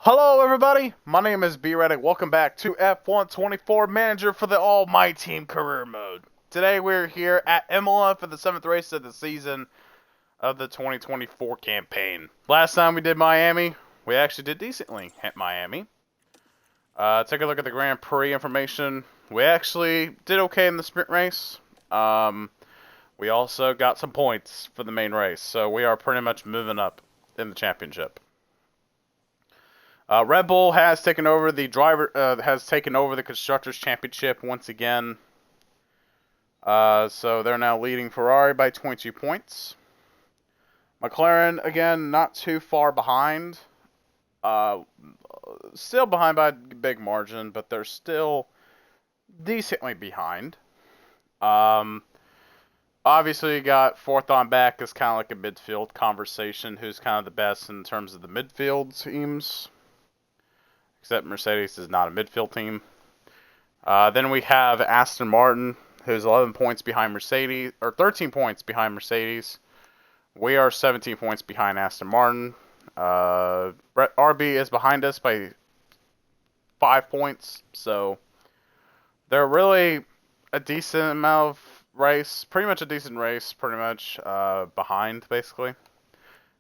Hello everybody, my name is B-rad. Welcome back to F124 Manager for the All My Team Career Mode. Today we're here at Imola for the 7th race of the season of the 2024 campaign. Last time we did Miami, we actually did decently at Miami. Take a look at the Grand Prix information. We actually did okay in the sprint race. We also got some points for the main race, so we are pretty much moving up in the championship. Red Bull has taken over the Constructors' Championship once again. So they're now leading Ferrari by 22 points. McLaren, again, not too far behind. Still behind by a big margin, but they're still decently behind. Obviously, you got fourth on back is kind of like a midfield conversation. Who's kind of the best in terms of the midfield teams? Except Mercedes is not a midfield team. Then we have Aston Martin, who's 11 points behind Mercedes, or 13 points behind Mercedes. We are 17 points behind Aston Martin. RB is behind us by 5 points, so they're really a decent amount of race, pretty much a decent race, behind, basically.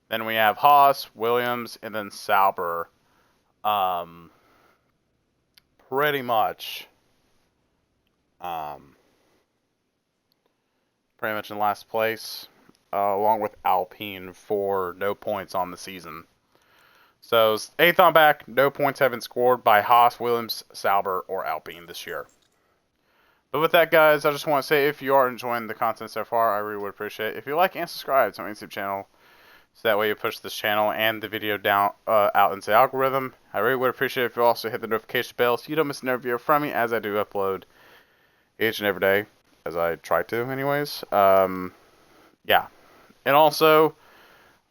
Then we have Haas, Williams, and then Sauber. Pretty much in last place, along with Alpine for no points on the season. So 8th on back, no points have been scored by Haas, Williams, Sauber, or Alpine this year. But with that, guys, I just want to say if you are enjoying the content so far, I really would appreciate it if you like and subscribe to my YouTube channel. So that way you push this channel and the video down out into the algorithm. I really would appreciate it if you also hit the notification bell so you don't miss another video from me, as I do upload each and every day, as I try to anyways. Yeah. And also,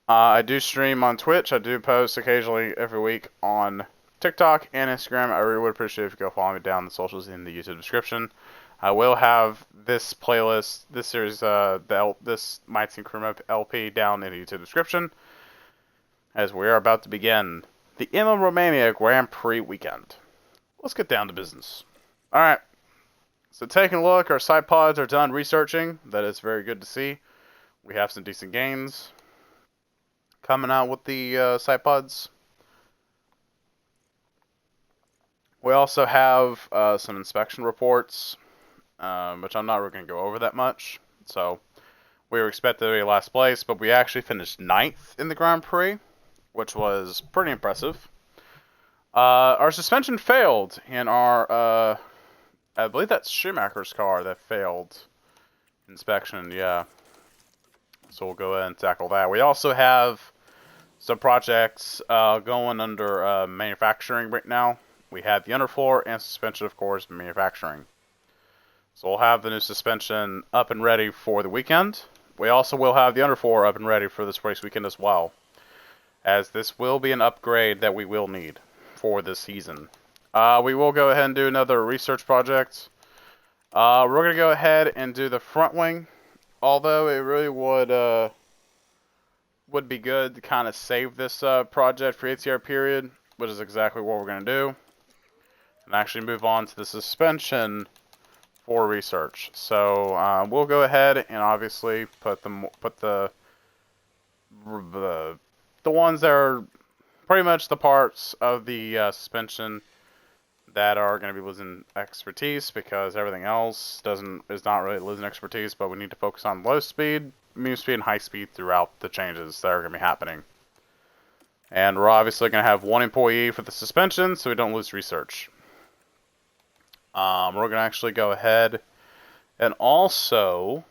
I do stream on Twitch. I do post occasionally every week on TikTok and Instagram. I really would appreciate it if you go follow me down the socials in the YouTube description. I will have this playlist, this series, this My Team Career Mode LP down in the YouTube description, as we are about to begin the Imola Romania Grand Prix weekend. Let's get down to business. Alright, so taking a look, our side pods are done researching. That is very good to see. We have some decent gains coming out with the side pods. We also have some inspection reports, which I'm not really going to go over that much. So, we were expected to be last place, but we actually finished 9th in the Grand Prix, which was pretty impressive. Our suspension failed in our, I believe that's Schumacher's car that failed inspection, yeah. So we'll go ahead and tackle that. We also have some projects going under manufacturing right now. We have the underfloor and suspension, of course, manufacturing. So we'll have the new suspension up and ready for the weekend. We also will have the underfloor up and ready for this race weekend as well, as this will be an upgrade that we will need for this season. We will go ahead and do another research project. We're going to go ahead and do the front wing, although it really would be good to kind of save this project for ATR period, which is exactly what we're going to do, and actually move on to the suspension for research. So we'll go ahead and obviously put the ones that are pretty much the parts of the suspension that are going to be losing expertise, because everything else is not really losing expertise, but we need to focus on low speed, medium speed, and high speed throughout the changes that are going to be happening. And we're obviously going to have one employee for the suspension, so we don't lose research. We're going to actually go ahead and also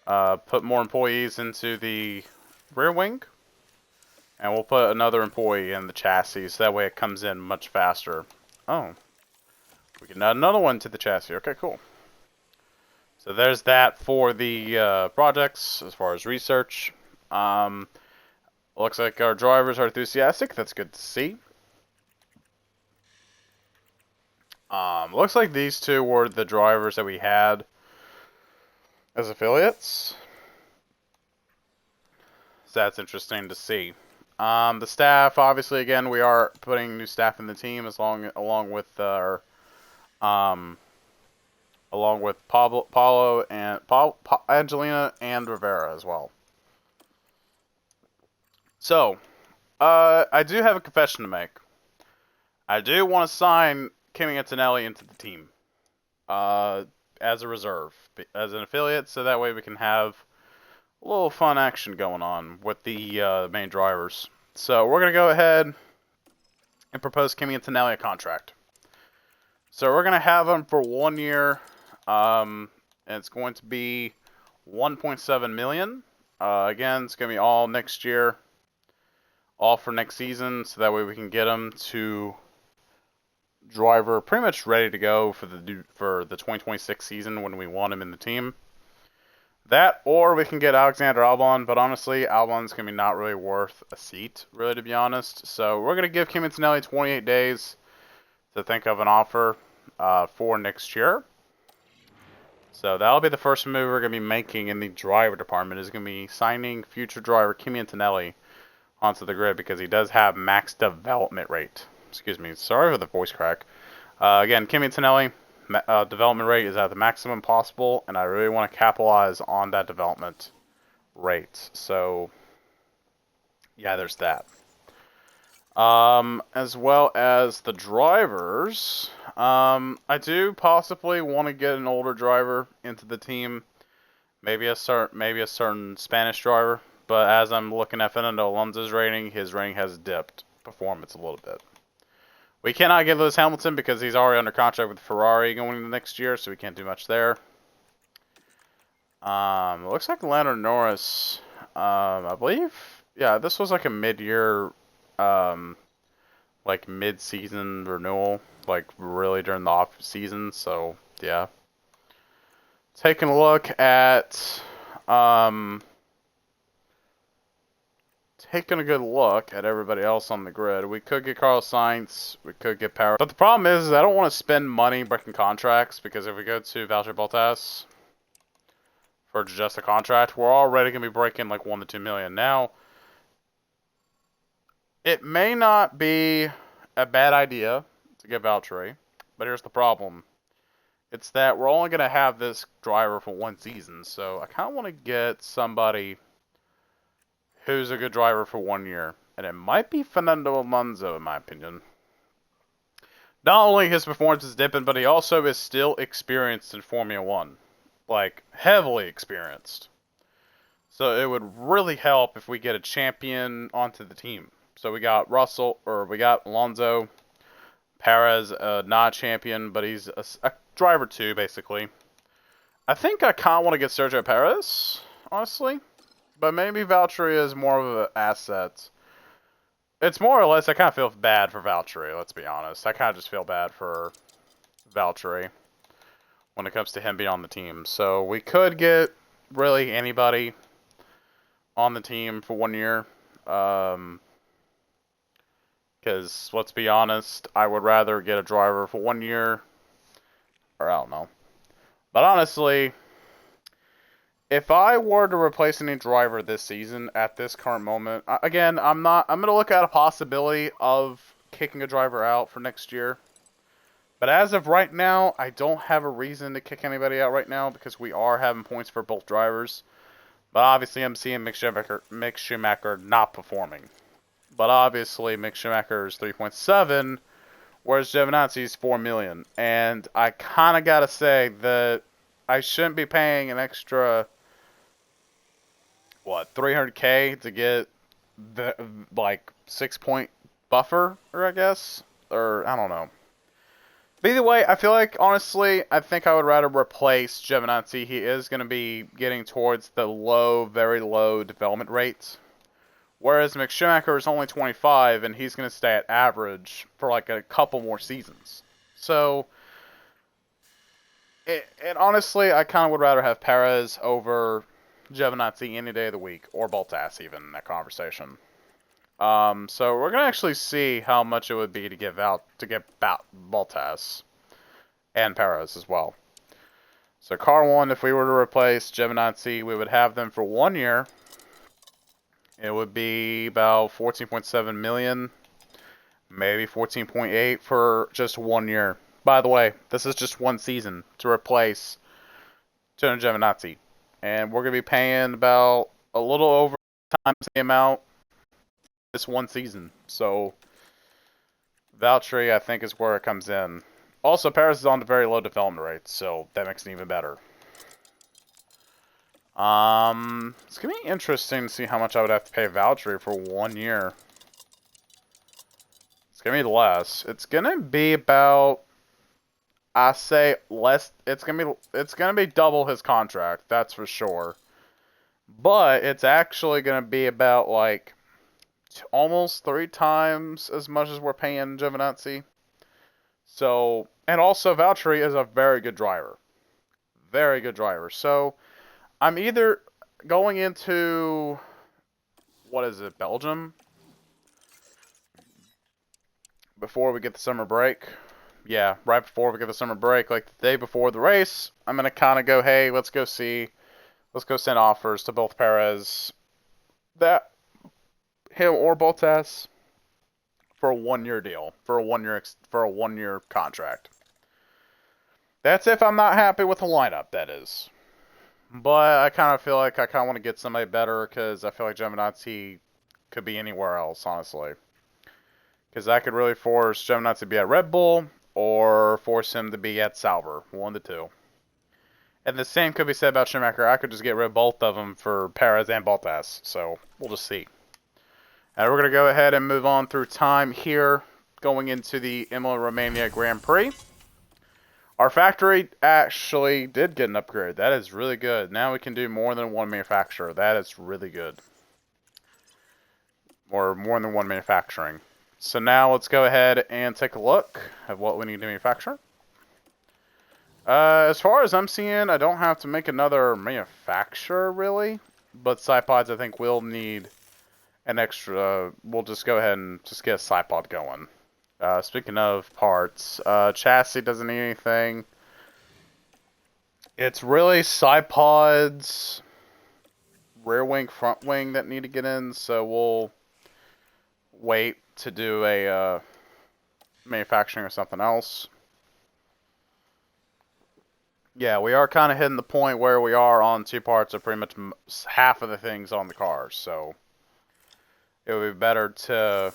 put more employees into the rear wing. And we'll put another employee in the chassis, so that way it comes in much faster. Oh. We can add another one to the chassis. Okay, cool. So there's that for the projects as far as research. Looks like our drivers are enthusiastic. That's good to see. Looks like these two were the drivers that we had as affiliates. So that's interesting to see. The staff, obviously, again, we are putting new staff in the team along with um, Paulo and Angelina and Rivera as well. So, I do have a confession to make. I do want to sign Kimi Antonelli into the team, uh, as a reserve, as an affiliate, so that way we can have a little fun action going on with the main drivers. So we're gonna go ahead and propose Kimi Antonelli a contract. So we're gonna have him for 1 year, and it's going to be 1.7 million. Again, it's gonna be all next year, all for next season, so that way we can get him to driver pretty much ready to go for the 2026 season when we want him in the team. That, or we can get Alexander Albon, but honestly, Albon's going to be not really worth a seat, really, to be honest. So we're going to give Kim Antonelli 28 days to think of an offer for next year. So that'll be the first move we're going to be making in the driver department, is going to be signing future driver Kimi Antonelli onto the grid, because he does have max development rate. Excuse me, sorry for the voice crack. Again, Kimi Antonelli, development rate is at the maximum possible, and I really want to capitalize on that development rate. So, yeah, there's that. As well as the drivers, I do possibly want to get an older driver into the team, maybe a certain Spanish driver. But as I'm looking at Fernando Alonso's rating, his rating has dipped performance a little bit. We cannot get Lewis Hamilton because he's already under contract with Ferrari going into next year, so we can't do much there. Looks like Lando Norris, I believe, yeah, this was like a mid-year, like mid-season renewal, like really during the off-season, so yeah. Taking a look at, taking a good look at everybody else on the grid. We could get Carlos Sainz. We could get Power. But the problem is I don't want to spend money breaking contracts, because if we go to Valtteri Bottas for just a contract, we're already going to be breaking like 1 to 2 million. Now, it may not be a bad idea to get Valtteri, but here's the problem. It's that we're only going to have this driver for 1 season, so I kind of want to get somebody who's a good driver for 1 year. And it might be Fernando Alonso, in my opinion. Not only his performance is dipping, but he also is still experienced in Formula 1. Like, heavily experienced. So it would really help if we get a champion onto the team. So we got Alonso. Perez, not a champion, but he's a driver too, basically. I think I kind of want to get Sergio Perez, honestly. But maybe Valtteri is more of an asset. It's more or less, I kind of feel bad for Valtteri, let's be honest. I kind of just feel bad for Valtteri when it comes to him being on the team. So we could get really anybody on the team for 1 year. Because, let's be honest, I would rather get a driver for 1 year. Or I don't know. But honestly, if I were to replace any driver this season at this current moment, again, I'm going to look at a possibility of kicking a driver out for next year. But as of right now, I don't have a reason to kick anybody out right now, because we are having points for both drivers. But obviously I'm seeing Mick Schumacher not performing. But obviously Mick Schumacher is 3.7, whereas Giovinazzi's 4 million. And I kind of got to say that I shouldn't be paying an extra 300k to get the, like, 6-point buffer, or I guess? Or, I don't know. But either way, I feel like, honestly, I think I would rather replace Giovinazzi. He is going to be getting towards the low, very low development rates. Whereas Mick Schumacher is only 25, and he's going to stay at average for, like, a couple more seasons. So, and honestly, I kind of would rather have Perez over Giovinazzi any day of the week, or Bottas even in that conversation. So we're gonna actually see how much it would be to get Bottas and Perez as well. So car 1, if we were to replace Giovinazzi, we would have them for 1 year, It would be about 14.7 million, maybe 14.8 for just 1 year. By the way, this is just one season to replace Tony Giovinazzi, and we're gonna be paying about a little over times the amount this one season. So Valtteri, I think, is where it comes in. Also, Paris is on the very low development rate, so that makes it even better. It's gonna be interesting to see how much I would have to pay Valtteri for 1 year. It's gonna be less. It's gonna be about, I say less. It's gonna be double his contract. That's for sure. But it's actually gonna be about like almost 3 times as much as we're paying Giovinazzi. So, and also Valtteri is a very good driver. Very good driver. So, I'm either going into, what is it, Belgium? Before we get the summer break. Yeah, right before we get the summer break, like the day before the race, I'm going to kind of go, hey, let's go send offers to both Perez, that him or Bottas, for a 1 year deal, for a 1 year contract. That's if I'm not happy with the lineup, that is. But I kind of feel like I kind of want to get somebody better because I feel like Giovinazzi could be anywhere else, honestly. Because I could really force Giovinazzi to be at Red Bull or force him to be at Sauber, one to two. And the same could be said about Schumacher. I could just get rid of both of them for Perez and Bottas. So we'll just see. And we're going to go ahead and move on through time here, going into the Imola, Romania Grand Prix. Our factory actually did get an upgrade. That is really good. Now we can do more than one manufacturer. That is really good. Or more than one manufacturing. So now let's go ahead and take a look at what we need to manufacture. As far as I'm seeing, I don't have to make another manufacturer, really. But Sipods, I think, will need an extra. We'll just go ahead and just get a Sipod going. Speaking of parts, chassis doesn't need anything. It's really Sipods, rear wing, front wing that need to get in, so we'll wait to do a manufacturing or something else. Yeah, we are kind of hitting the point where we are on 2 parts of pretty much half of the things on the cars, so it would be better to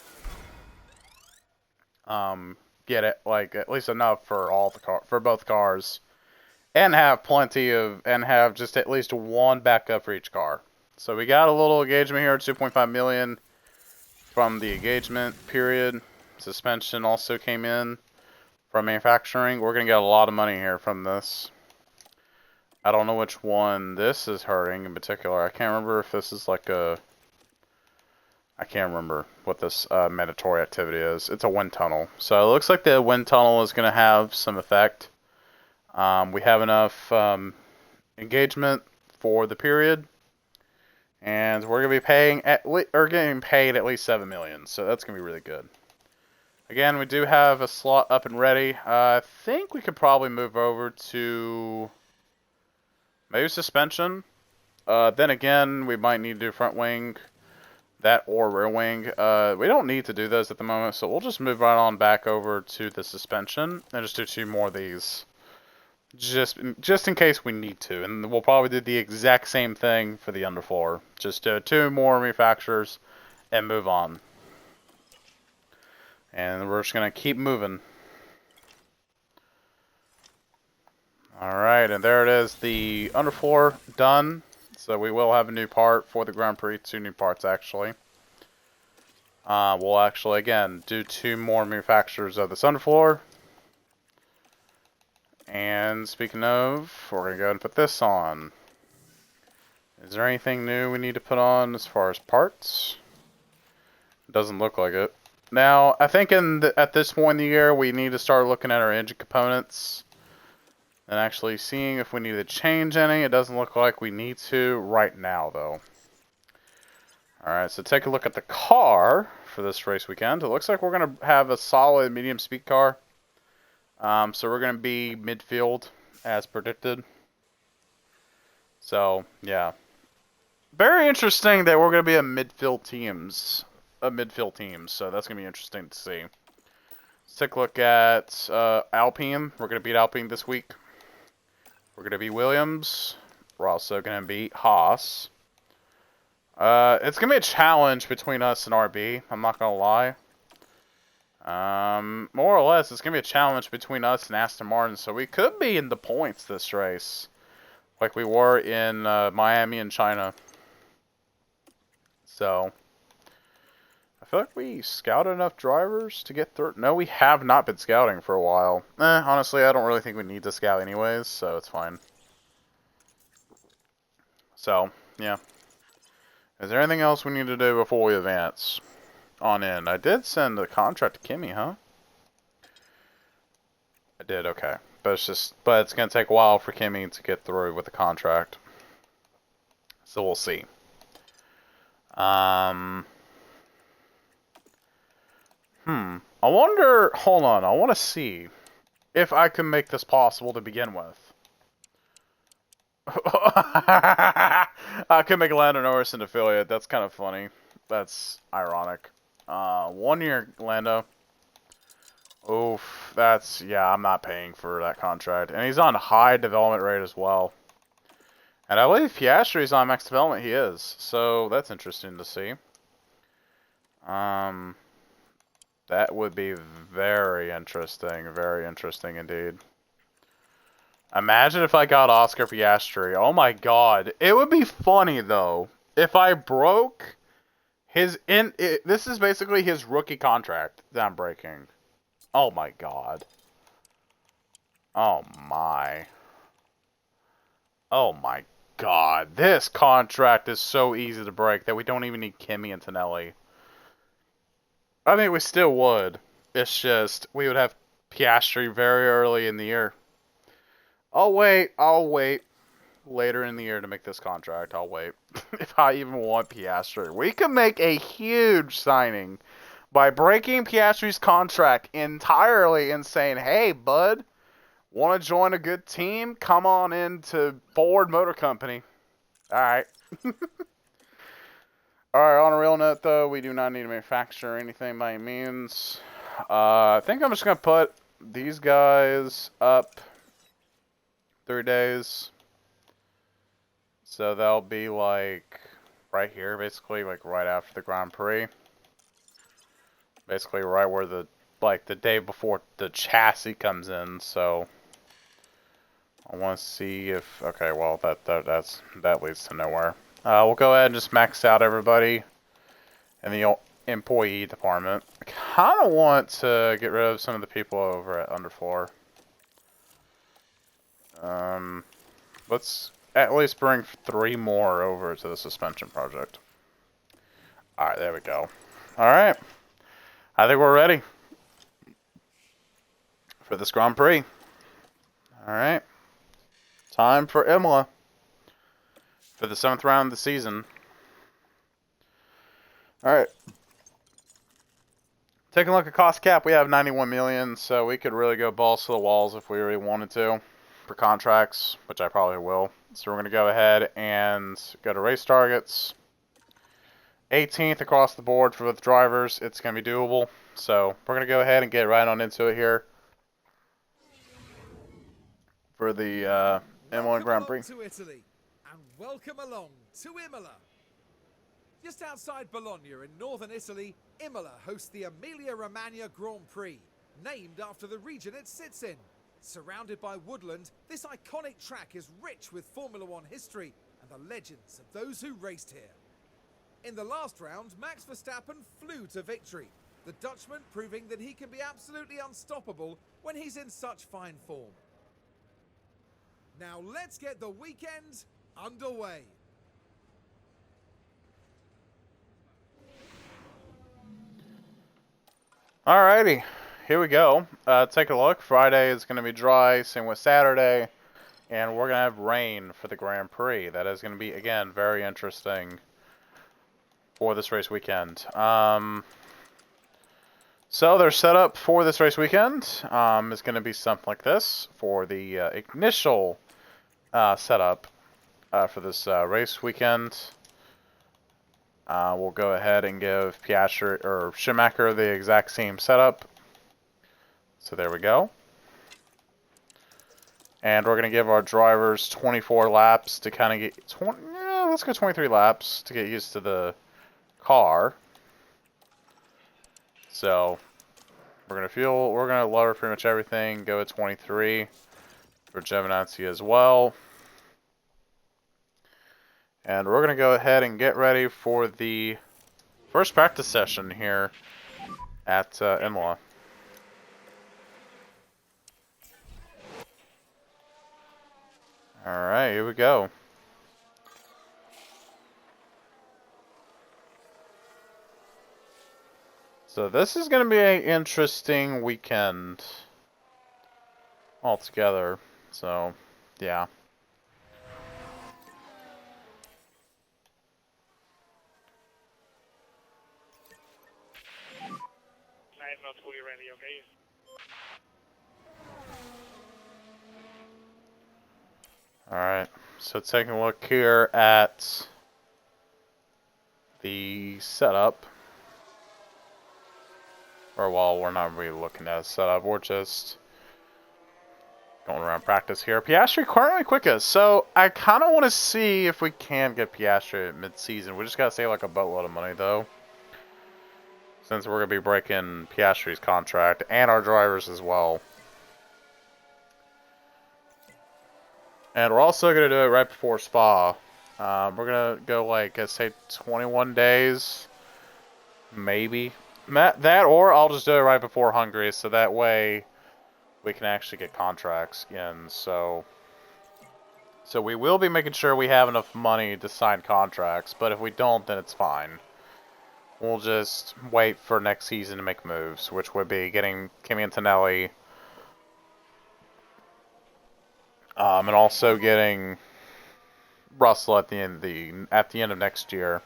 get it like at least enough for for both cars, and have just at least one backup for each car. So we got a little engagement here, 2.5 million from the engagement period. Suspension also came in from manufacturing. We're gonna get a lot of money here from this. I don't know which one this is hurting in particular. I can't remember if this is like a. I can't remember what this mandatory activity is. It's a wind tunnel. So it looks like the wind tunnel is going to have some effect. We have enough engagement for the period. And we're going to be paying getting paid at least 7 million. So that's going to be really good. Again, we do have a slot up and ready. I think we could probably move over to maybe suspension. Then again, we might need to do front wing. That or rear wing. We don't need to do those at the moment, so we'll just move right on back over to the suspension and just do 2 more of these, just in case we need to. And we'll probably do the exact same thing for the underfloor. Just do 2 more manufacturers and move on. And we're just gonna keep moving. All right, and there it is, the underfloor done. So we will have a new part for the Grand Prix, 2 new parts actually. We'll actually, again, do 2 more manufacturers of this underfloor. And speaking of, we're going to go ahead and put this on. Is there anything new we need to put on as far as parts? It doesn't look like it. Now, I think at this point in the year, we need to start looking at our engine components and actually seeing if we need to change any. It doesn't look like we need to right now, though. Alright, so take a look at the car for this race weekend. It looks like we're going to have a solid medium speed car. So we're going to be midfield as predicted. So, yeah. very interesting that we're going to be a midfield team. So that's going to be interesting to see. Let's take a look at Alpine. We're going to beat Alpine this week. We're going to beat Williams. We're also going to beat Haas. It's going to be a challenge between us and RB. I'm not going to lie. More or less, it's going to be a challenge between us and Aston Martin. So we could be in the points this race. Like we were in Miami and China. So, I feel like we scouted enough drivers to get through. No, we have not been scouting for a while. Honestly, I don't really think we need to scout anyways, so it's fine. So, yeah. Is there anything else we need to do before we advance on in? I did send a contract to Kimmy, huh? I did, okay. But it's gonna take a while for Kimmy to get through with the contract. So we'll see. I wonder, hold on, I want to see if I can make this possible to begin with. I could make Lando Norris an affiliate, that's kind of funny. That's ironic. 1 year, Lando. Oof, yeah, I'm not paying for that contract. And he's on high development rate as well. And I believe Piastri's on max development, he is. So, that's interesting to see. That would be very interesting indeed. Imagine if I got Oscar Piastri. Oh my god. It would be funny, though, if I broke his... this is basically his rookie contract that I'm breaking. Oh my god. Oh my. Oh my god. This contract is so easy to break that we don't even need Kimi and Tonelli. I mean, we still would. It's just, we would have Piastri very early in the year. I'll wait later in the year to make this contract. I'll wait. If I even want Piastri. We could make a huge signing by breaking Piastri's contract entirely and saying, hey, bud, want to join a good team? Come on into Ford Motor Company. Alright. Alright, on a real note, though, we do not need to manufacture anything by any means. I think I'm just going to put these guys up 3 days. So they'll be, like, right here, basically, like, right after the Grand Prix. Basically, right where the day before the chassis comes in, so... I want to see if... Okay, well, that leads to nowhere. We'll go ahead and just max out everybody in the employee department. I kind of want to get rid of some of the people over at Underfloor. Let's at least bring 3 more over to the suspension project. Alright, there we go. Alright. I think we're ready for this Grand Prix. Alright. Time for Imola for the 7th round of the season. Alright. Taking a look at cost cap, we have 91 million, so we could really go balls to the walls if we really wanted to for contracts, which I probably will. So we're going to go ahead and go to race targets. 18th across the board for the drivers. It's going to be doable. So we're going to go ahead and get right on into it here for the Imola Grand Prix. To Italy, and welcome along to Imola. Just outside Bologna in northern Italy, Imola hosts the Emilia-Romagna Grand Prix, named after the region it sits in. Surrounded by woodland, this iconic track is rich with Formula One history and the legends of those who raced here. In the last round, Max Verstappen flew to victory, the Dutchman proving that he can be absolutely unstoppable when he's in such fine form. Now let's get the weekend underway. Alrighty, here we go. Take a look. Friday is going to be dry, same with Saturday. And we're going to have rain for the Grand Prix. That is going to be, again, very interesting for this race weekend. So their setup for this race weekend is going to be something like this for the initial setup for this race weekend. We'll go ahead and give Piastri or Schumacher the exact same setup. So there we go. And we're going to give our drivers 24 laps to kind of get... let's go 23 laps to get used to the car. So we're going to lower pretty much everything, go at 23 for Giovinazzi as well. And we're going to go ahead and get ready for the first practice session here at Imola. Alright, here we go. So this is going to be an interesting weekend altogether. So, yeah. I'm not fully ready, okay? Alright, so taking a look here at the setup. Or, well, we're not really looking at a setup, we're just going around practice here. Piastri currently quickest, so I kind of want to see if we can get Piastri mid-season. We just got to save like a boatload of money, though. Since we're going to be breaking Piastri's contract, and our drivers as well. And we're also going to do it right before Spa. We're going to go, like, let's say 21 days. Maybe. That, or I'll just do it right before Hungary, so that way we can actually get contracts in. So we will be making sure we have enough money to sign contracts, but if we don't, then it's fine. We'll just wait for next season to make moves, which would be getting Kimi Antonelli, and also getting Russell at the end of next year,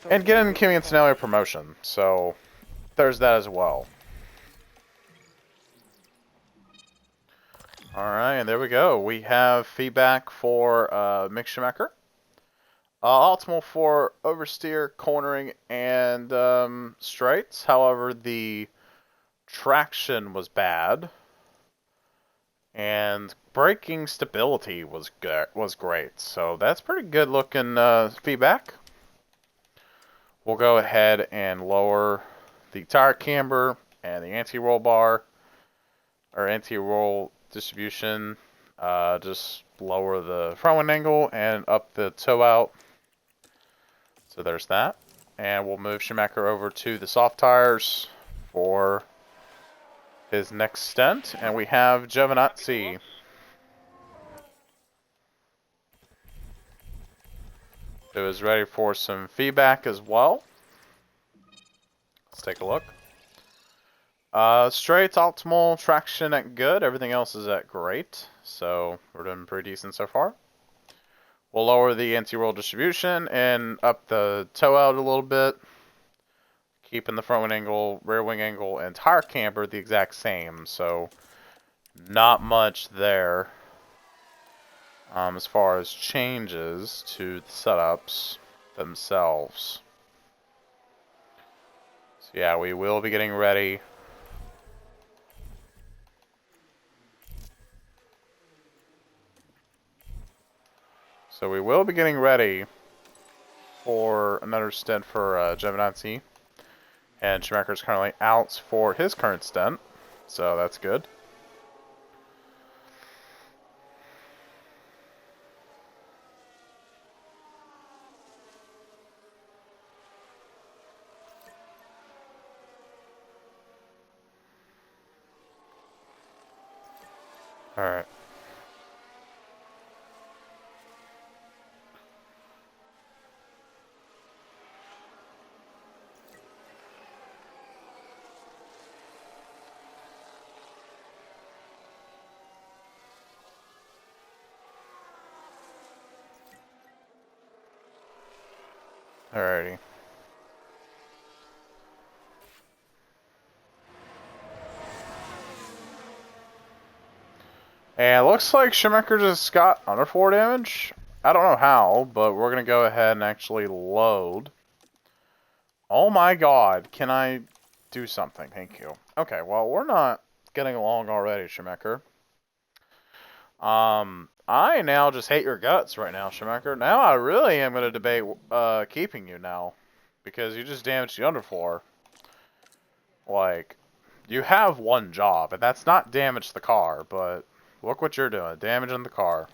and getting Kimi Antonelli a promotion. So there's that as well. All right, and there we go. We have feedback for Mick Schumacher. Optimal for oversteer, cornering, and straights. However, the traction was bad, and braking stability was great. So that's pretty good looking feedback. We'll go ahead and lower the tire camber and the anti-roll bar, or anti-roll distribution. Just lower the front wing angle and up the toe out. So there's that. And we'll move Schumacher over to the soft tires for his next stint. And we have Giovinazzi. Who is ready for some feedback as well. Let's take a look. Straights, optimal, traction at good. Everything else is at great. So we're doing pretty decent so far. We'll lower the anti-roll distribution and up the toe out a little bit. Keeping the front wing angle, rear wing angle, and tire camber the exact same. So not much there. As far as changes to the setups themselves. So yeah, we will be getting ready. So we will be getting ready for another stint for Giovinazzi. And Schumacher is currently out for his current stint. So that's good. Alright. Alrighty. And it looks like Schumacher just got under 4 damage. I don't know how, but we're going to go ahead and actually load Oh my god, can I do something? Thank you. Okay, well, we're not getting along already, Schumacher. I now just hate your guts right now, Schumacher. Now I really am going to debate keeping you now. Because you just damaged the underfloor. Like, you have one job, and that's not damage the car, but look what you're doing, damaging the car.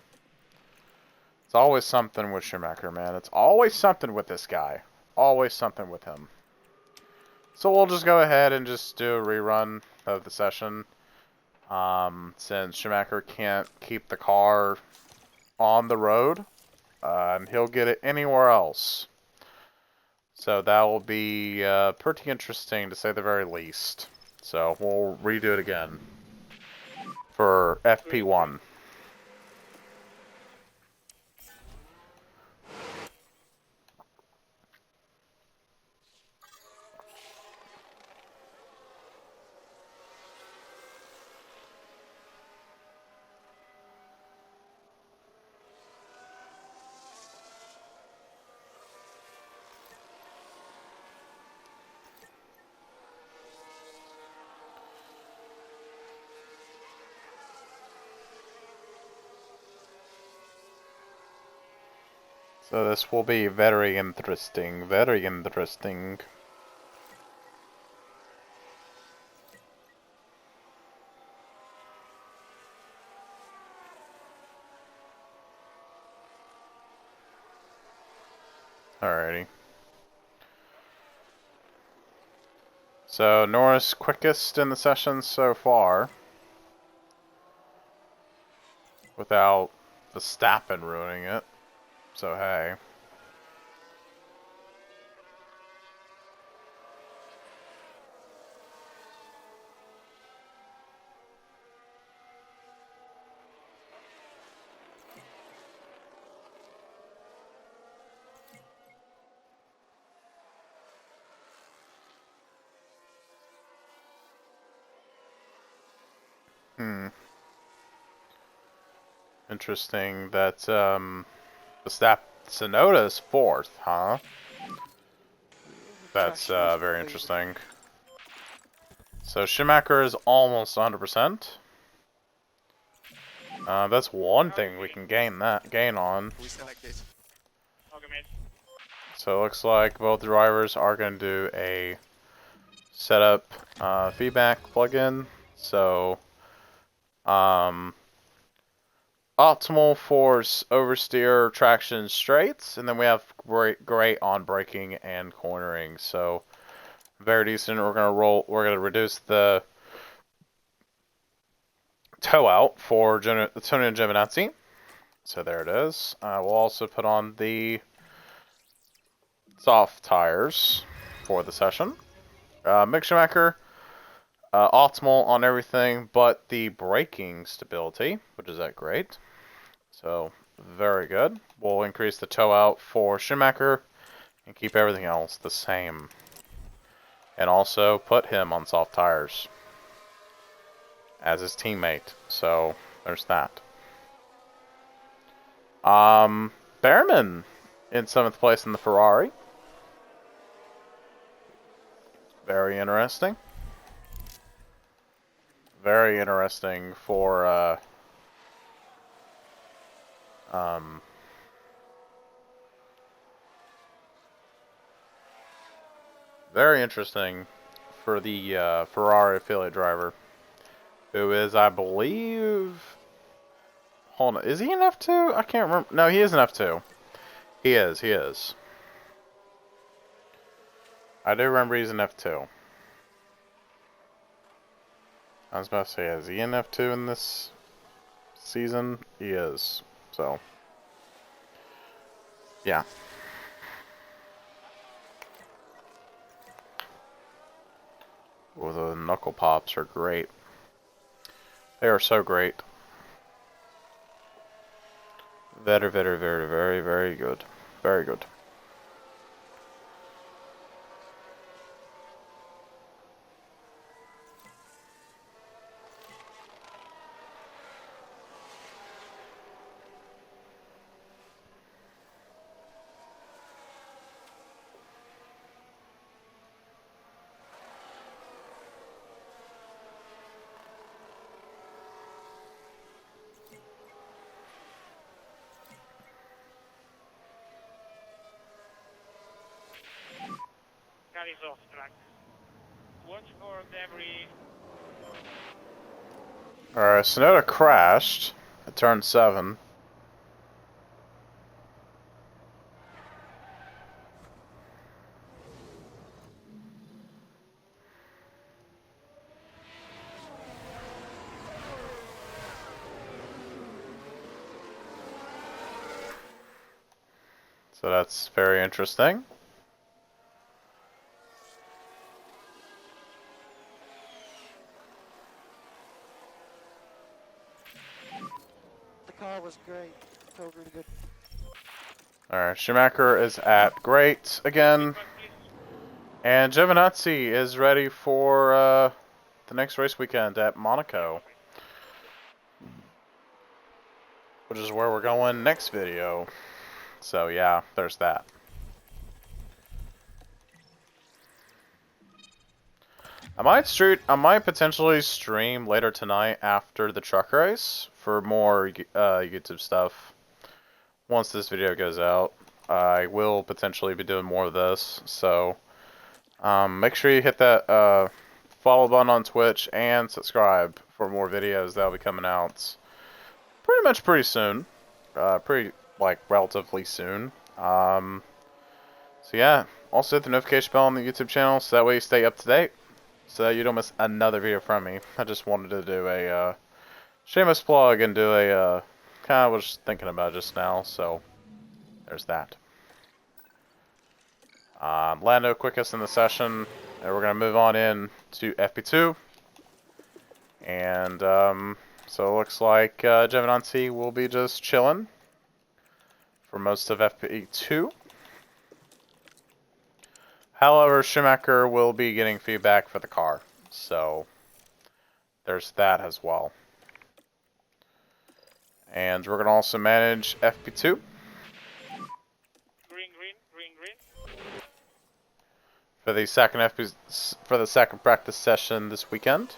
It's always something with Schumacher, man. It's always something with this guy. Always something with him. So we'll just go ahead and just do a rerun of the session. Since Schumacher can't keep the car on the road, and he'll get it anywhere else. So that will be pretty interesting, to say the very least. So we'll redo it again for FP1. So this will be very interesting, very interesting. Alrighty. So Norris quickest in the session so far, without Verstappen ruining it. So hey. Interesting that Sonoda's fourth, huh? That's very interesting. So Schumacher is almost 100%. That's one thing we can gain on. Okay, mate. So it looks like both drivers are going to do a setup feedback plugin. So optimal for oversteer, traction, straights, and then we have great on braking and cornering. So very decent. We're gonna reduce the toe out for Tony and Giovinazzi. So there it is. We'll also put on the soft tires for the session. Mick Schumacher, optimal on everything but the braking stability, which is at great. So very good. We'll increase the toe out for Schumacher and keep everything else the same. And also put him on soft tires as his teammate. So there's that. Behrman in 7th place in the Ferrari. Very interesting. Very interesting for very interesting for the Ferrari affiliate driver, who is, I believe, hold on, is he an F2? I can't remember. No, he is an F2. He is. I do remember he's an F2. I was about to say, is he an F2 in this season? He is. So, yeah. Well, the knuckle pops are great. They are so great. Very, very, very, very, very good. Very good. car is off track. Watch for debris. Alright, Sonoda crashed at turn 7. So that's very interesting. The car was great. Felt really good. Alright, Schumacher is at great again. Feedback, please. And Giovinazzi is ready for the next race weekend at Monaco, which is where we're going next video. So yeah, there's that. I might potentially stream later tonight after the truck race for more YouTube stuff. Once this video goes out, I will potentially be doing more of this. So make sure you hit that follow button on Twitch and subscribe for more videos that'll be coming out pretty soon. Relatively soon. So yeah, also hit the notification bell on the YouTube channel so that way you stay up to date. So that you don't miss another video from me. I just wanted to do a shameless plug and do a kind of was thinking about just now. So there's that. Lando quickest in the session, and we're gonna move on in to FP2. And so it looks like Giovinazzi will be just chilling for most of FP2. However, Schumacher will be getting feedback for the car, so there's that as well. And we're going to also manage FP2. Green, green, green, green. For the second practice session this weekend.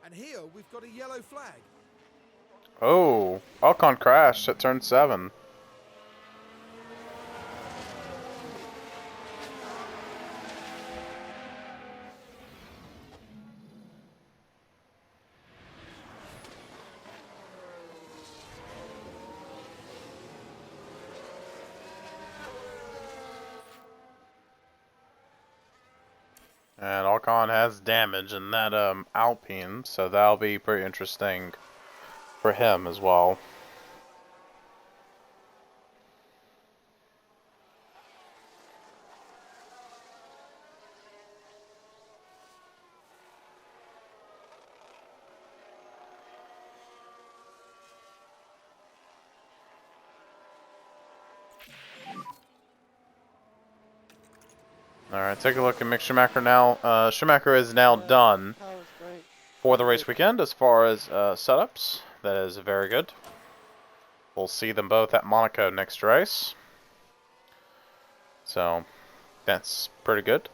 And here we've got a yellow flag. Oh, Ocon crashed at turn 7. And Ocon has damage in that Alpine, so that'll be pretty interesting for him as well. Alright, take a look at Mick Schumacher now. Schumacher is now done Car was great. for the race weekend as far as setups. That is very good. We'll see them both at Monaco next race. So, that's pretty good.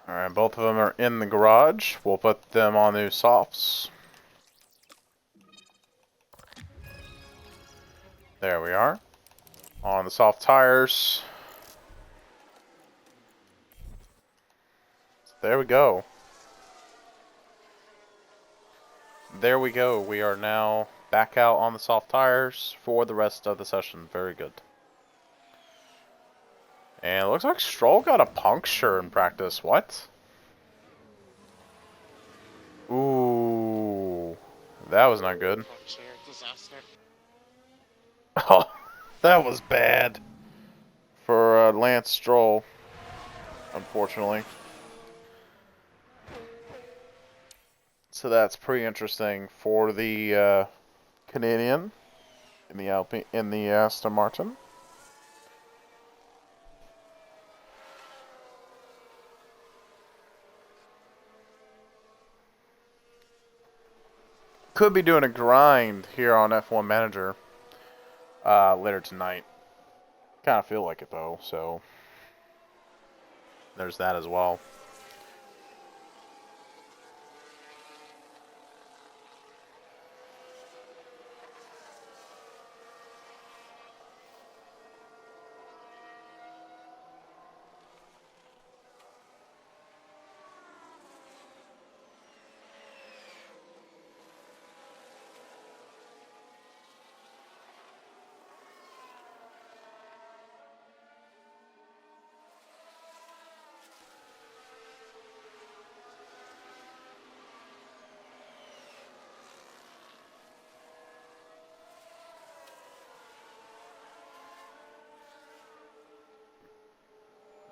Alright, both of them are in the garage. We'll put them on new softs. There we are. On the soft tires. There we go. There we go. We are now back out on the soft tires for the rest of the session. Very good. And it looks like Stroll got a puncture in practice. What? Ooh. That was not good. Puncture, disaster. Oh, that was bad for Lance Stroll, unfortunately. So that's pretty interesting for the Canadian in the Aston Martin. Could be doing a grind here on F1 Manager later tonight. Kind of feel like it though, so there's that as well.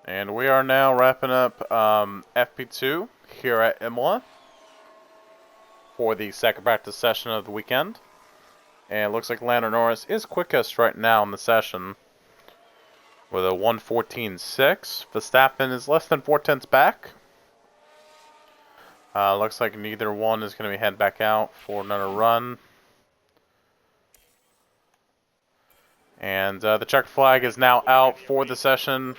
And we are now wrapping up FP2 here at Imola for the second practice session of the weekend. And it looks like Lando Norris is quickest right now in the session with a 1:14.6. Verstappen is less than 4/10 back. Looks like neither one is going to be heading back out for another run. And the checker flag is now out for the session.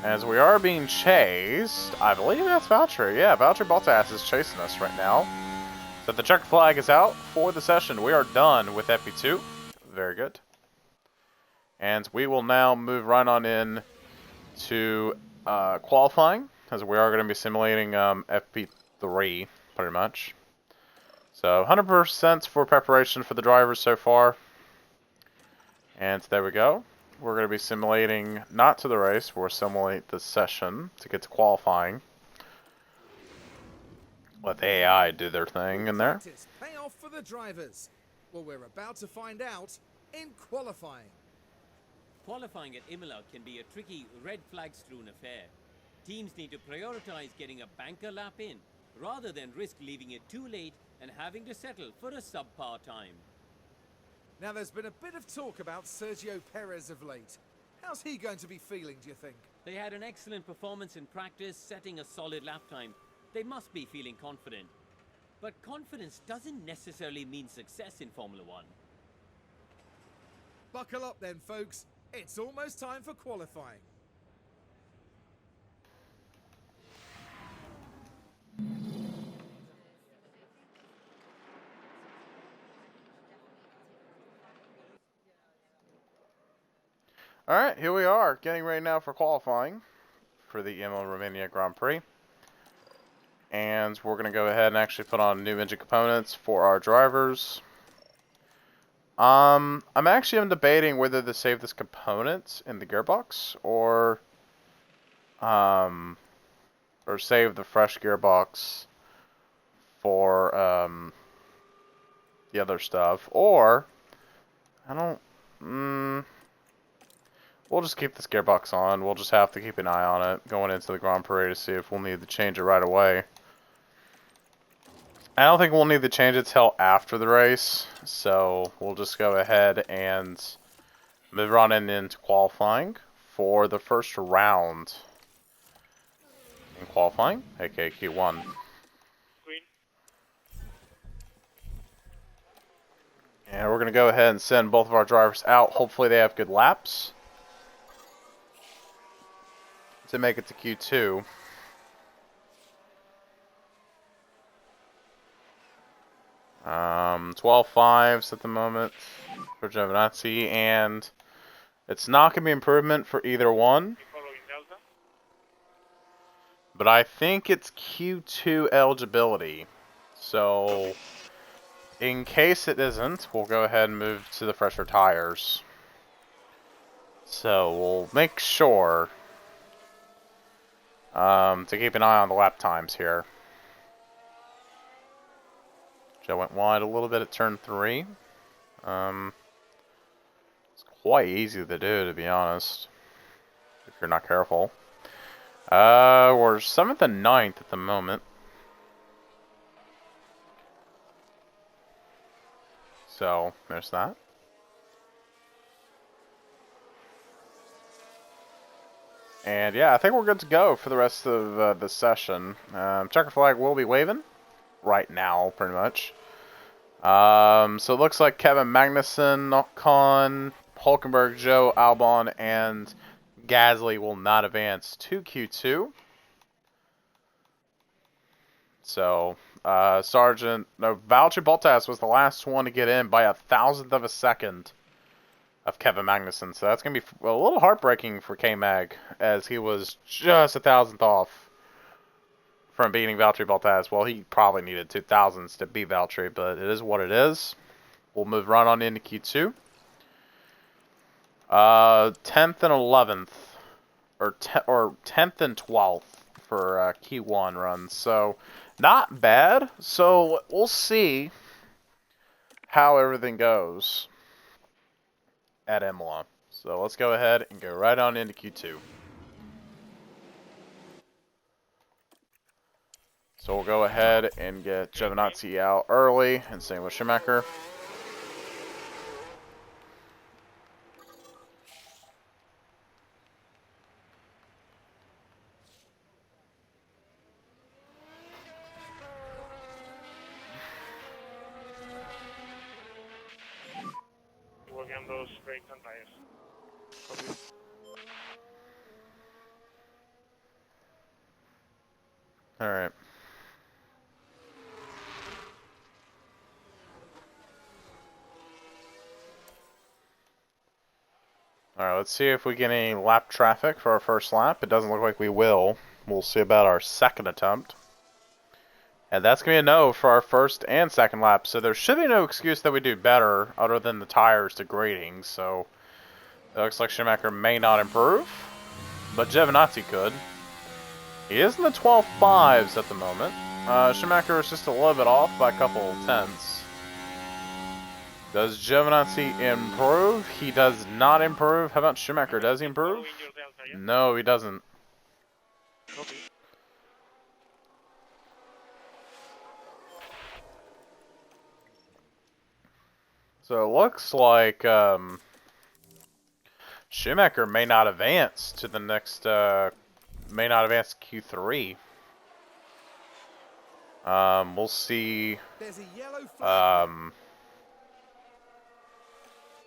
As we are being chased, I believe that's Valtteri. Yeah, Valtteri Bottas is chasing us right now. So the checker flag is out for the session. We are done with FP2. Very good. And we will now move right on in to qualifying, as we are going to be simulating FP3, pretty much. So 100% for preparation for the drivers so far. And there we go. We're going to be simulating, not to the race, we'll simulate the session to get to qualifying. Let the AI do their thing in there. Pay off for the drivers. Well, we're about to find out in qualifying. Qualifying at Imola can be a tricky red flag-strewn affair. Teams need to prioritize getting a banker lap in, rather than risk leaving it too late and having to settle for a subpar time. Now, there's been a bit of talk about Sergio Perez of late. How's he going to be feeling, do you think? They had an excellent performance in practice, setting a solid lap time. They must be feeling confident. But confidence doesn't necessarily mean success in Formula One. Buckle up then, folks. It's almost time for qualifying. Alright, here we are, getting ready now for qualifying for the Imola Romania Grand Prix. And we're going to go ahead and actually put on new engine components for our drivers. I'm debating whether to save this component in the gearbox or save the fresh gearbox for the other stuff, or we'll just keep this gearbox on. We'll just have to keep an eye on it going into the Grand Prix to see if we'll need to change it right away. I don't think we'll need to change it till after the race, so we'll just go ahead and move on into qualifying for the first round in qualifying, aka Q1. Green. And we're going to go ahead and send both of our drivers out. Hopefully they have good laps to make it to Q2. Um, 12.5s at the moment for Giovinazzi, and it's not going to be improvement for either one. Following Delta. but I think it's Q2 eligibility. So, in case it isn't, we'll go ahead and move to the fresher tires. So, we'll make sure to keep an eye on the lap times here. Joe went wide a little bit at turn 3. It's quite easy to do, to be honest, if you're not careful. We're 7th and 9th at the moment. So, there's that. And yeah, I think we're good to go for the rest of the session. Checker flag will be waving right now, pretty much. So it looks like Kevin Magnussen, Ocon, Hulkenberg, Joe, Albon, and Gasly will not advance to Q2. So, Valtteri Bottas was the last one to get in by 1,000th of a second of Kevin Magnussen. So that's going to be a little heartbreaking for K-Mag, as he was just 1,000th off from beating Valtteri Bottas. Well, he probably needed 2,000s to beat Valtteri, but it is what it is. We'll move right on into Q2. 10th and 11th, or 10th and 12th for Q1 runs. So, not bad. So, we'll see how everything goes at Imola. So, let's go ahead and go right on into Q2. So, we'll go ahead and get Giovinazzi out early, and same with Schumacher. Working on those brakes and tires. Alright. Alright, let's see if we get any lap traffic for our first lap. It doesn't look like we will. We'll see about our second attempt. And that's going to be a no for our first and second lap. So there should be no excuse that we do better other than the tires degrading. So it looks like Schumacher may not improve, but Giovinazzi could. He is in the 12.5s at the moment. Schumacher is just a little bit off by a couple tenths. Does Giovinazzi improve? He does not improve. How about Schumacher? Does he improve? No, he doesn't. So it looks like Schumacher may not advance to the next, may not advance to Q3. We'll see. There's a yellow flag.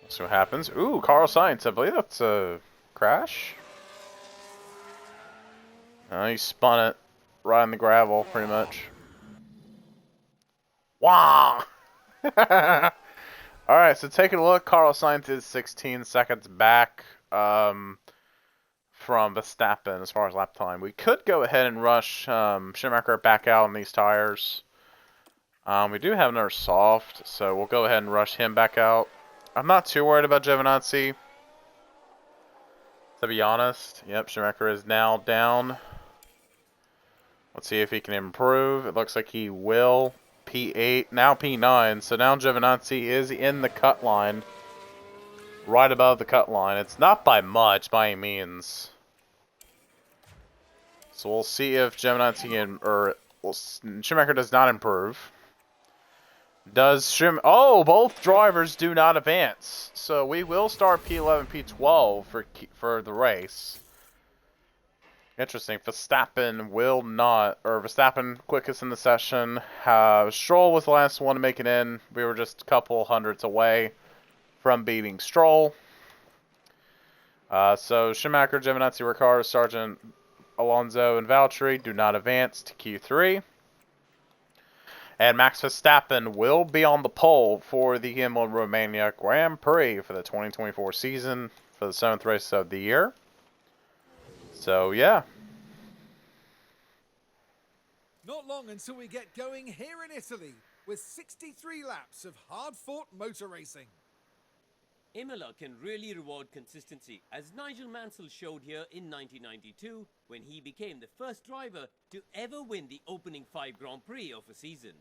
Let's see what happens. Ooh, Carlos Sainz. I believe that's a crash. He spun it right in the gravel, pretty much. Wow! Alright, so taking a look, Carlos Sainz is 16 seconds back from Verstappen as far as lap time. We could go ahead and rush Schumacher back out on these tires. We do have another soft, so we'll go ahead and rush him back out. I'm not too worried about Giovinazzi, to be honest. Yep, Schumacher is now down. Let's see if he can improve. It looks like he will. P8, now P9. So now Giovinazzi is in the cut line. Right above the cut line. It's not by much, by any means. So we'll see if Giovinazzi Schumacher does not improve. Oh, both drivers do not advance. So we will start P11, P12 for the race. Interesting. Verstappen will not, or Verstappen quickest in the session. Stroll was the last one to make it in. We were just a couple hundredths away from beating Stroll. So Schumacher, Giovinazzi, Ricciardo, Sargent, Alonso, and Valtteri do not advance to Q3. And Max Verstappen will be on the pole for the Imola Romania Grand Prix for the 2024 season for the 7th race of the year. So, yeah. Not long until we get going here in Italy with 63 laps of hard-fought motor racing. Imola can really reward consistency, as Nigel Mansell showed here in 1992 when he became the first driver to ever win the opening 5 Grand Prix of a season.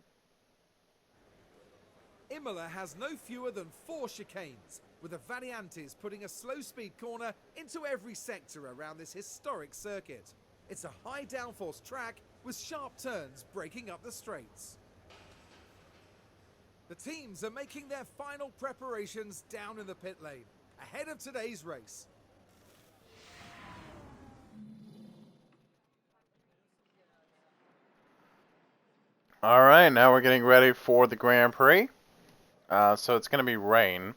Imola has no fewer than 4 chicanes, with the Variantes putting a slow-speed corner into every sector around this historic circuit. It's a high downforce track with sharp turns breaking up the straights. The teams are making their final preparations down in the pit lane, ahead of today's race. Alright, now we're getting ready for the Grand Prix. So it's going to be rain.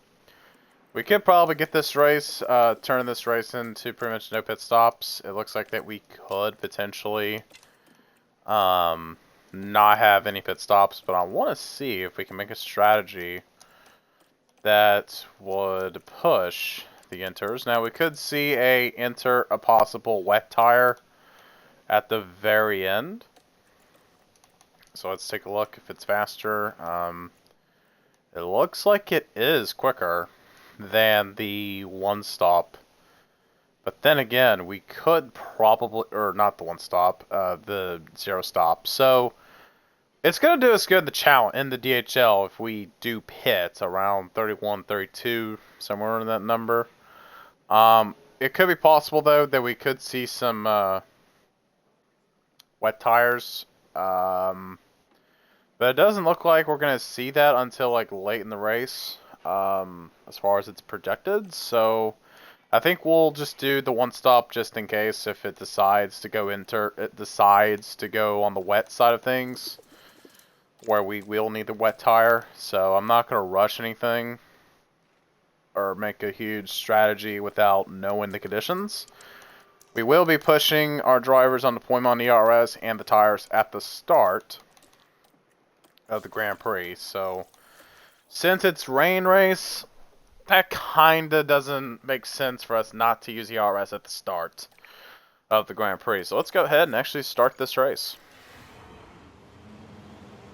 We could probably get this race, turn this race into pretty much no pit stops. It looks like that we could potentially not have any pit stops, but I want to see if we can make a strategy that would push the inters. Now we could see enter a possible wet tire at the very end. So let's take a look if it's faster. It looks like it is quicker than the one stop. But then again, we could probably, or not the one stop, the 0 stop. So it's going to do us good the challenge in the DHL if we do pit around 31, 32, somewhere in that number. It could be possible though that we could see some wet tires. But it doesn't look like we're going to see that until like late in the race, as far as it's projected. So I think we'll just do the one stop just in case if it decides to go on the wet side of things, where we will need the wet tire. So I'm not going to rush anything or make a huge strategy without knowing the conditions. We will be pushing our drivers on the Poimon ERS and the tires at the start of the Grand Prix. So since it's rain race, that kinda doesn't make sense for us not to use the ERS at the start of the Grand Prix. So let's go ahead and actually start this race.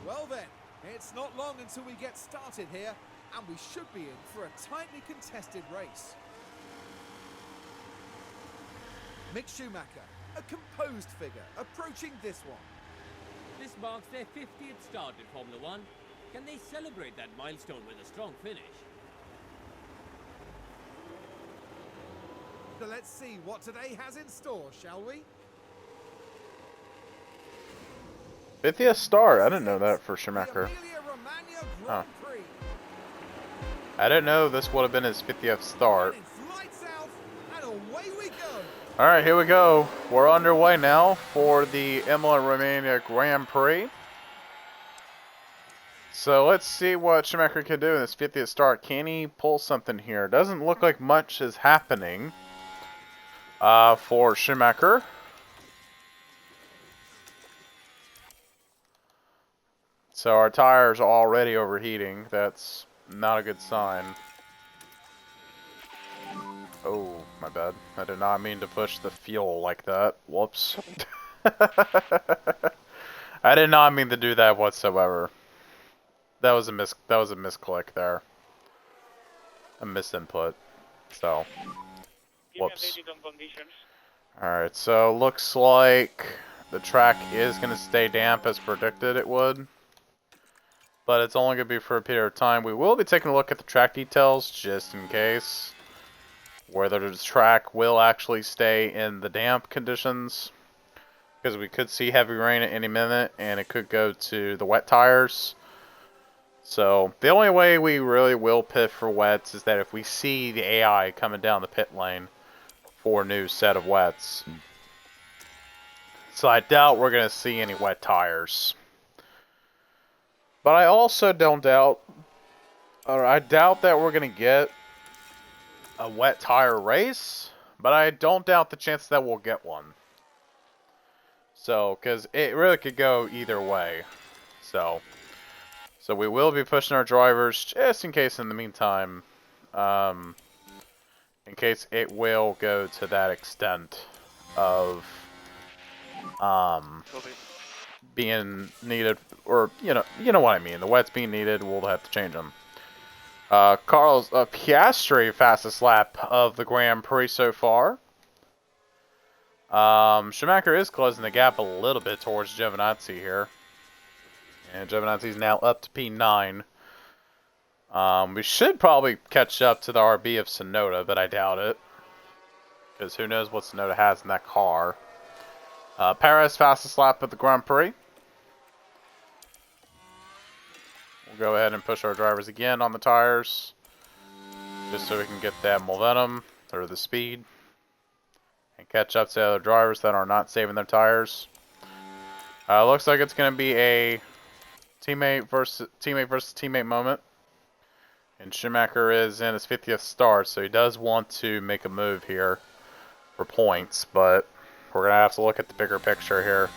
Well then, it's not long until we get started here, and we should be in for a tightly contested race. Mick Schumacher, a composed figure, approaching this one. This marks their 50th start in Formula 1. Can they celebrate that milestone with a strong finish? So let's see what today has in store, shall we? 50th start. I didn't know that for Schumacher. Emilia-Romagna Huh. Grand Prix. I didn't know this would have been his 50th start. And it's lights out, and away we go. Alright, here we go. We're underway now for the Imola-Romagna Grand Prix. So let's see what Schumacher can do in this 50th start. Can he pull something here? Doesn't look like much is happening for Schumacher. So our tires are already overheating. That's not a good sign. Oh, my bad. I did not mean to push the fuel like that. Whoops. I did not mean to do that whatsoever. That was a misclick there. A misinput. So, whoops. Alright, so looks like the track is going to stay damp as predicted it would. But it's only going to be for a period of time. We will be taking a look at the track details just in case. Whether the track will actually stay in the damp conditions. Because we could see heavy rain at any minute and it could go to the wet tires. So the only way we really will pit for wets is that if we see the AI coming down the pit lane for a new set of wets. So I doubt we're going to see any wet tires. But I also don't doubt, or I doubt that we're going to get a wet tire race, but I don't doubt the chance that we'll get one. So, because it really could go either way. So we will be pushing our drivers just in case in the meantime, in case it will go to that extent of being needed, or you know what I mean. The wets being needed, we'll have to change them. Carlos Piastri, fastest lap of the Grand Prix so far. Schumacher is closing the gap a little bit towards Giovinazzi here. And Giovinazzi's now up to P9. We should probably catch up to the RB of Tsunoda, but I doubt it. Because who knows what Tsunoda has in that car. Perez, fastest lap of the Grand Prix. We'll go ahead and push our drivers again on the tires. Just so we can get that momentum, or the speed. And catch up to the other drivers that are not saving their tires. Looks like it's going to be a teammate versus teammate moment. And Schumacher is in his 50th start, so he does want to make a move here for points, but we're going to have to look at the bigger picture here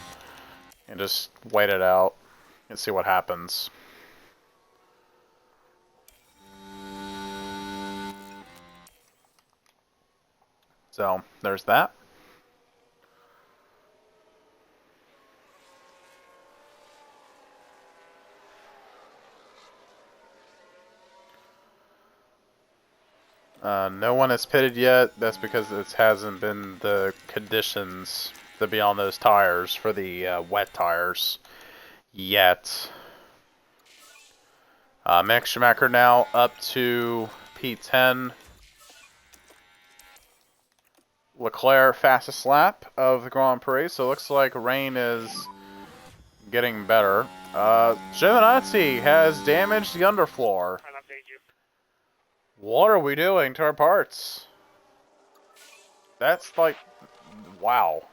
and just wait it out and see what happens. So, there's that. No one has pitted yet. That's because it hasn't been the conditions to be on those tires for the wet tires yet. Mick Schumacher now up to P10. Leclerc, fastest lap of the Grand Prix. So it looks like rain is getting better. Giovinazzi has damaged the underfloor. I'll update you. What are we doing to our parts? That's like, wow.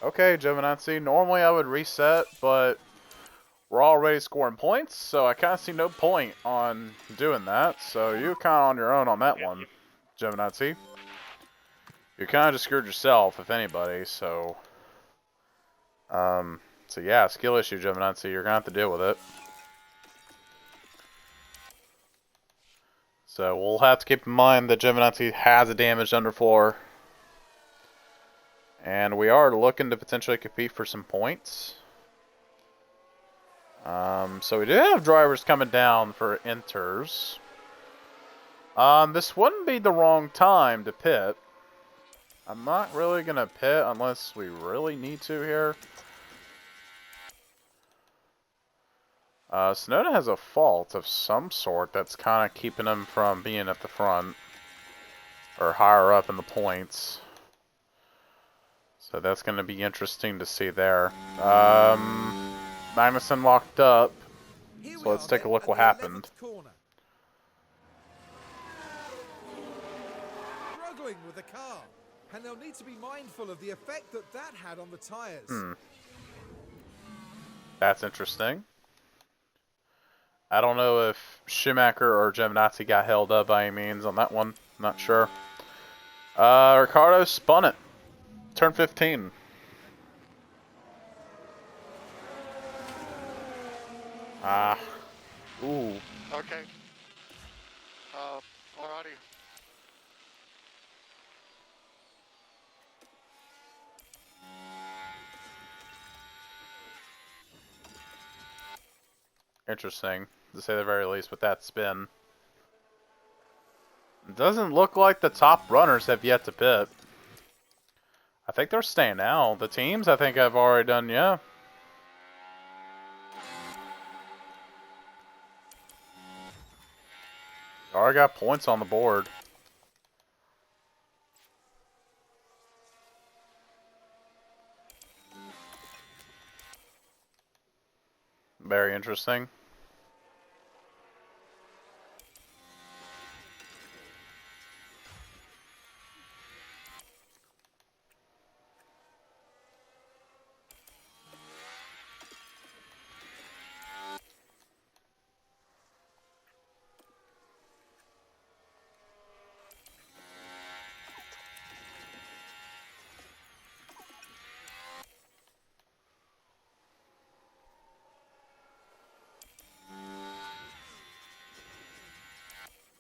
Okay, Giovinazzi. Normally I would reset, but we're already scoring points, so I kind of see no point on doing that. So you're kind of on your own on that one, Giovinazzi. You kind of just screwed yourself, if anybody. So yeah, skill issue, Giovinazzi. You're gonna have to deal with it. So we'll have to keep in mind that Giovinazzi has a damaged underfloor. And we are looking to potentially compete for some points. So we do have drivers coming down for inters. This wouldn't be the wrong time to pit. I'm not really going to pit unless we really need to here. Tsunoda has a fault of some sort that's kind of keeping him from being at the front. Or higher up in the points. So that's going to be interesting to see there. Magnussen locked up. So let's take a look what happened. Struggling with the car, and they'll need to be mindful of the effect that that had on the tires. That's interesting. I don't know if Schumacher or Giovinazzi got held up by any means on that one. I'm not sure. Ricardo spun it. Turn 15. Ooh. Okay. Alrighty. Interesting, to say the very least, with that spin. It doesn't look like the top runners have yet to pit. I think they're staying out. The teams, I think, have already done, yeah. Already got points on the board. Very interesting.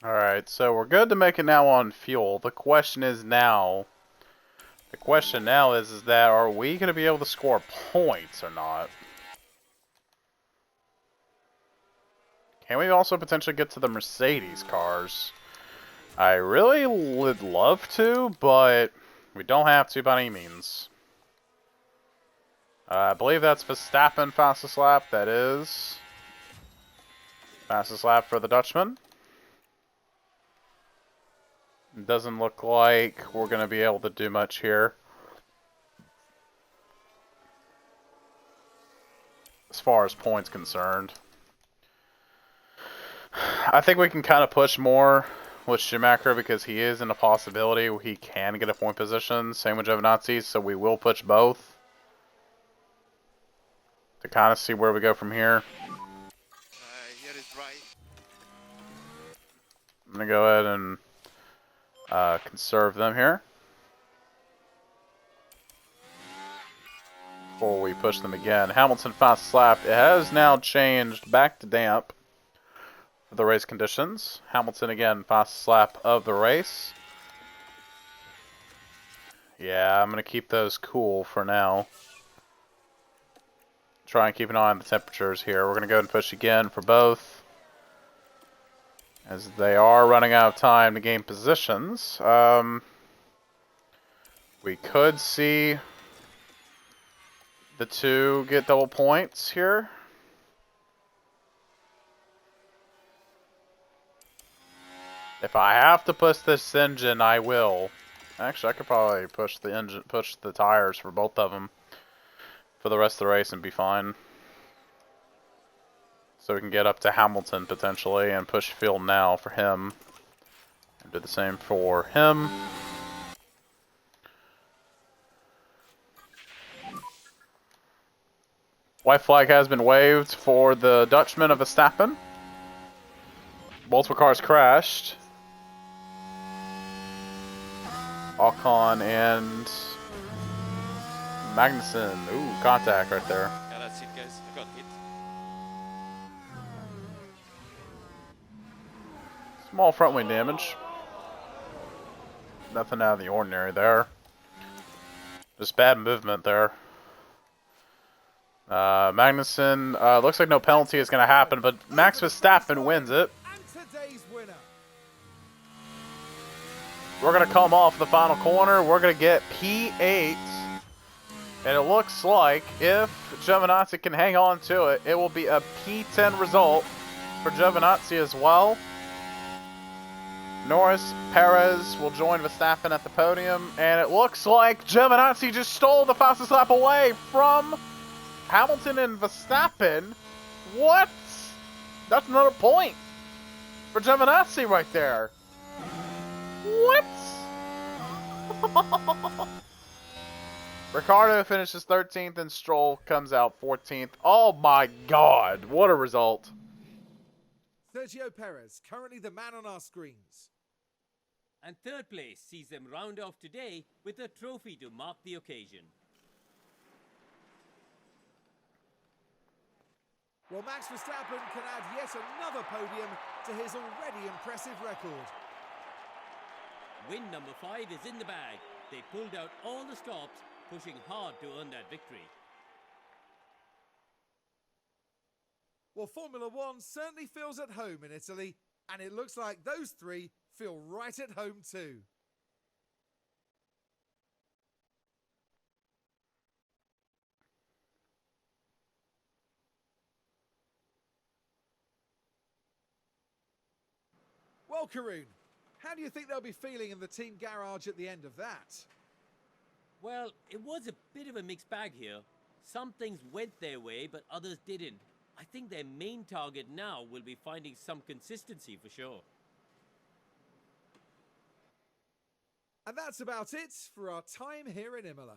Alright, so we're good to make it now on fuel. The question is now, The question now is that are we going to be able to score points or not? Can we also potentially get to the Mercedes cars? I really would love to, but we don't have to by any means. I believe that's Verstappen fastest lap. That is fastest lap for the Dutchman. It doesn't look like we're going to be able to do much here as far as points concerned. I think we can kind of push more with Schumacher because he is in a possibility where he can get a point position. Same with Giovinazzi, so we will push both to kind of see where we go from here. Here is right. I'm going to go ahead and conserve them here before we push them again. Hamilton fast lap. It has now changed back to damp for the race conditions. Hamilton again, fast lap of the race. Yeah, I'm going to keep those cool for now. Try and keep an eye on the temperatures here. We're going to go and push again for both, as they are running out of time to gain positions. We could see the two get double points here. If I have to push this engine, I will. Actually, I could probably push the tires for both of them for the rest of the race and be fine. So we can get up to Hamilton potentially and push field now for him. And do the same for him. White flag has been waved for the Dutchman of Verstappen. Multiple cars crashed. Ocon and Magnussen. Ooh, contact right there. Yeah, that's it, guys. I got hit. Small front wing damage. Nothing out of the ordinary there. Just bad movement there. Magnussen, looks like no penalty is going to happen, but Max Verstappen wins it. And today's winner. We're going to come off the final corner. We're going to get P8. And it looks like if Giovinazzi can hang on to it, it will be a P10 result for Giovinazzi as well. Norris, Perez will join Verstappen at the podium. And it looks like Giovinazzi just stole the fastest lap away from Hamilton and Verstappen. What? That's another point for Giovinazzi right there. What? Ricardo finishes 13th and Stroll comes out 14th. Oh my god, what a result. Sergio Perez, currently the man on our screens. And third place sees them round off today with a trophy to mark the occasion. Well, Max Verstappen can add yet another podium to his already impressive record. Win number 5 is in the bag. They pulled out all the stops, pushing hard to earn that victory. Well, Formula One certainly feels at home in Italy, and it looks like those three feel right at home too. Well, Karun, how do you think they'll be feeling in the team garage at the end of that? Well, it was a bit of a mixed bag here. Some things went their way, but others didn't. I think their main target now will be finding some consistency for sure. And that's about it for our time here in Imola.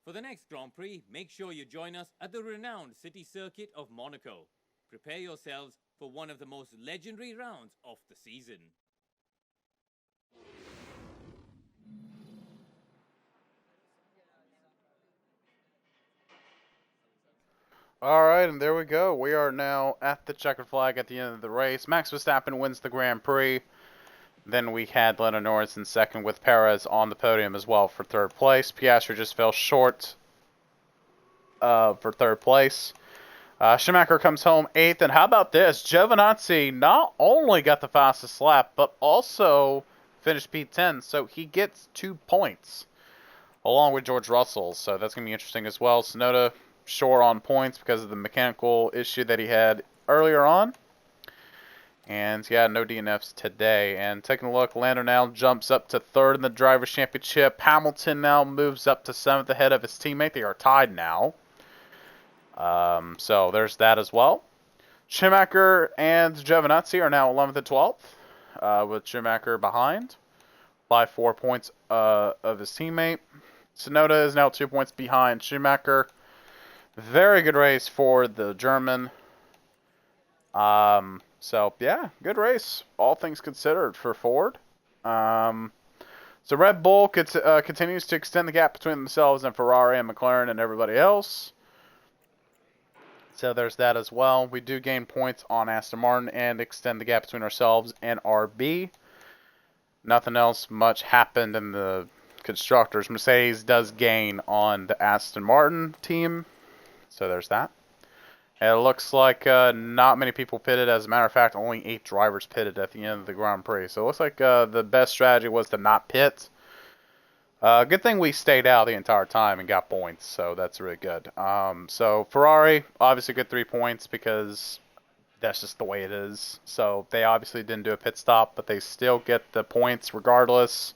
For the next Grand Prix, make sure you join us at the renowned city circuit of Monaco. Prepare yourselves for one of the most legendary rounds of the season. Alright, and there we go. We are now at the checkered flag at the end of the race. Max Verstappen wins the Grand Prix. Then we had Lando Norris in second with Perez on the podium as well for third place. Piastri just fell short for third place. Schumacher comes home 8th, and how about this? Giovinazzi not only got the fastest lap, but also finished P10, so he gets 2 points, along with George Russell, so that's going to be interesting as well. Tsunoda short on points because of the mechanical issue that he had earlier on. And yeah, no DNFs today. And taking a look, Lando now jumps up to 3rd in the Drivers' Championship. Hamilton now moves up to 7th ahead of his teammate. They are tied now. So there's that as well. Schumacher and Giovinazzi are now 11th and 12th, with Schumacher behind by 4 points of his teammate. Tsunoda is now 2 points behind Schumacher. Very good race for the German. So yeah, good race, all things considered for Ford. So Red Bull continues to extend the gap between themselves and Ferrari and McLaren and everybody else. So there's that as well. We do gain points on Aston Martin and extend the gap between ourselves and RB. Nothing else much happened in the constructors. Mercedes does gain on the Aston Martin team. So there's that. And it looks like not many people pitted. As a matter of fact, only 8 drivers pitted at the end of the Grand Prix. So it looks like the best strategy was to not pit. Good thing we stayed out the entire time and got points, so that's really good. So Ferrari, obviously good 3 points because that's just the way it is. So they obviously didn't do a pit stop, but they still get the points regardless.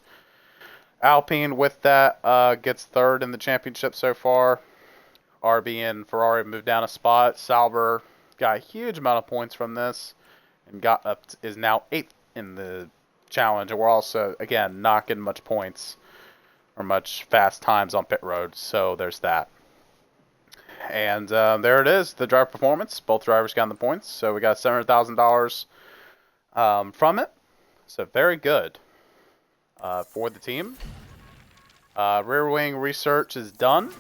Alpine with that gets 3rd in the championship so far. RB and Ferrari moved down a spot. Sauber got a huge amount of points from this and got up is now 8th in the challenge. And we're also, again, not getting much points or much fast times on pit road. So there's that. And there it is, the driver performance. Both drivers got the points. So we got $700,000 from it. So very good for the team. Rear wing research is done.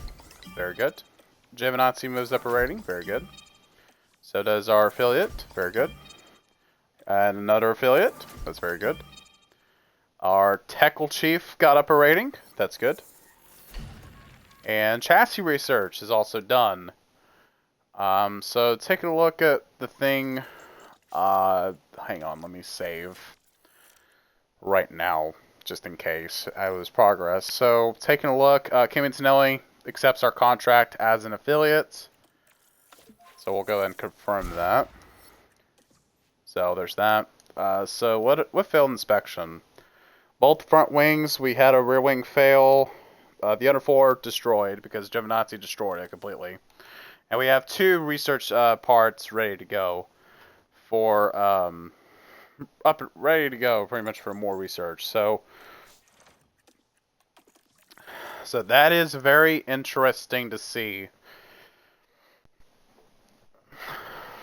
Very good. Giovinazzi moves up a rating. Very good. So does our affiliate. Very good. And another affiliate. That's very good. Our Technical Chief got up a rating. That's good. And chassis research is also done. So taking a look at the thing. Hang on, let me save right now, just in case I lose progress. So taking a look, Kim Antonelli accepts our contract as an affiliate. So we'll go ahead and confirm that. So there's that. So what failed inspection? Both front wings, we had a rear wing fail. The other 4 destroyed because Giovinazzi destroyed it completely. And we have 2 research parts ready to go for ready to go pretty much for more research. So that is very interesting to see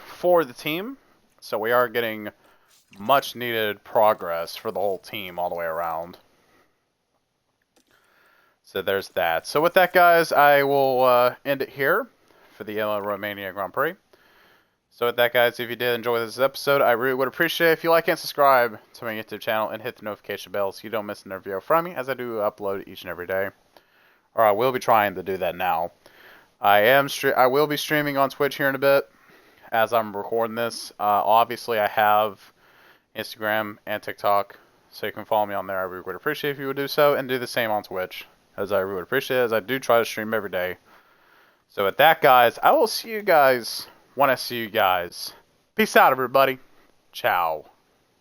for the team. So we are getting much needed progress for the whole team all the way around. So there's that. So with that, guys, I will end it here for the Imola Romania Grand Prix. So with that, guys, if you did enjoy this episode, I really would appreciate it if you like and subscribe to my YouTube channel and hit the notification bell so you don't miss another video from me, as I do upload each and every day. Or I will be trying to do that now. I will be streaming on Twitch here in a bit as I'm recording this. Obviously, I have Instagram and TikTok, so you can follow me on there. I really would appreciate if you would do so, and do the same on Twitch, as I really would appreciate it, as I do try to stream every day. So with that, guys, I will see you guys when I see you guys. Peace out, everybody. Ciao.